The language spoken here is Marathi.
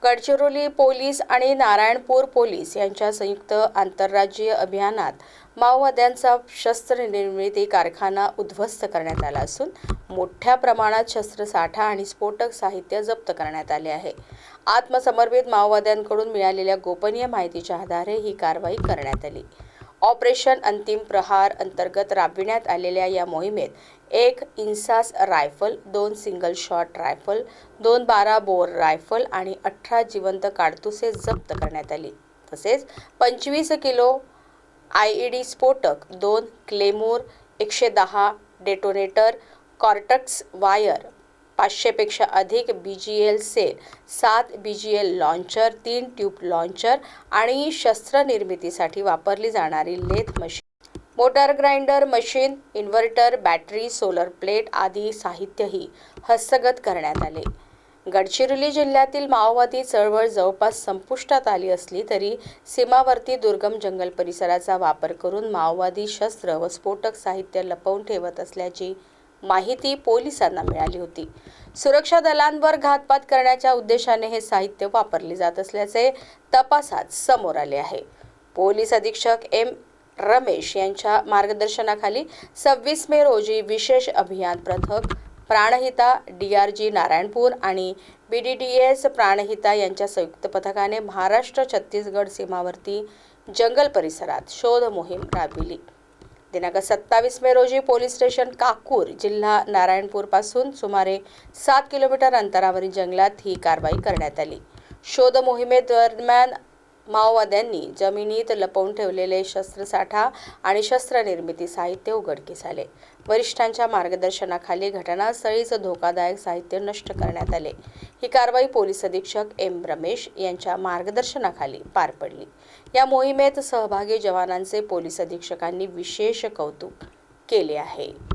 गडचिरोली पोलीस आणि नारायणपूर पोलीस यांच्या संयुक्त आंतरराज्यीय अभियानात माओवाद्यांचा शस्त्र निर्मिती कारखाना उद्ध्वस्त करण्यात आला असून मोठ्या प्रमाणात शस्त्रसाठा आणि स्फोटक साहित्य जप्त करण्यात आले आहे. आत्मसमर्पित माओवाद्यांकडून मिळालेल्या गोपनीय माहितीच्या आधारे ही कारवाई करण्यात आली. ऑपरेशन अंतिम प्रहार अंतर्गत राबविण्यात आलेल्या या मोहिमेत 1 INSAS rifle, 2 single shot rifle, 2 12 bore rifle आणि 18 जिवंत काडतुसे जप्त करण्यात आली. तसेच 25 किलो IED स्फोटक, 2 क्लेमोर, 110 डेटोनेटर, कॉर्टेक्स वायर, 500 पेक्षा अधिक BGL shell, 7 BGL launcher, 3 tube launcher आणि शस्त्र निर्मितीसाठी वापरली जाणारी lathe machine, motor grinder machine, inverter, battery, solar plate आदी साहित्यही हस्तगत करण्यात आले. गडचिरोली जिल्ह्यातील माओवादी चळवळ जवळपास संपुष्टात आली असली तरी सीमावर्ती दुर्गम जंगल परिसराचा वापर करून माओवादी शस्त्र व स्फोटक साहित्य लपवून ठेवत असल्याची माहिती पोलिसांना मिळाली होती. सुरक्षा दलांवर घातपात करण्याच्या उद्देशाने हे साहित्य वापरले जात असल्याचे तपासात समोर आले आहे. पोलीस अधीक्षक M. रमेश यांच्या मार्गदर्शनाखाली 26 मे रोजी विशेष अभियान पथक प्राणहिता, DRG नारायणपूर आणि BDDS प्राणहिता यांच्या संयुक्त पथकाने महाराष्ट्र-छत्तीसगड सीमावर्ती जंगल परिसरात शोध मोहीम राबविली. दिनांक 27 मे रोजी पोलीस स्टेशन काकूर, जिल्हा नारायणपूर पासून सुमारे 7 किलोमीटर अंतरावरील जंगलात ही कारवाई करण्यात आली. शोध मोहिमेदरम्यान माओवाद्यांनी जमिनीत लपवून ठेवलेले शस्त्रसाठा आणि शस्त्र निर्मिती साहित्य उघडकीस आले. वरिष्ठांच्या मार्गदर्शनाखाली घटनास्थळीच धोकादायक साहित्य नष्ट करण्यात आले. ही कारवाई पोलीस अधीक्षक M. रमेश यांच्या मार्गदर्शनाखाली पार पडली. या मोहिमेत सहभागी जवानांचे पोलीस अधीक्षकांनी विशेष कौतुक केले आहे.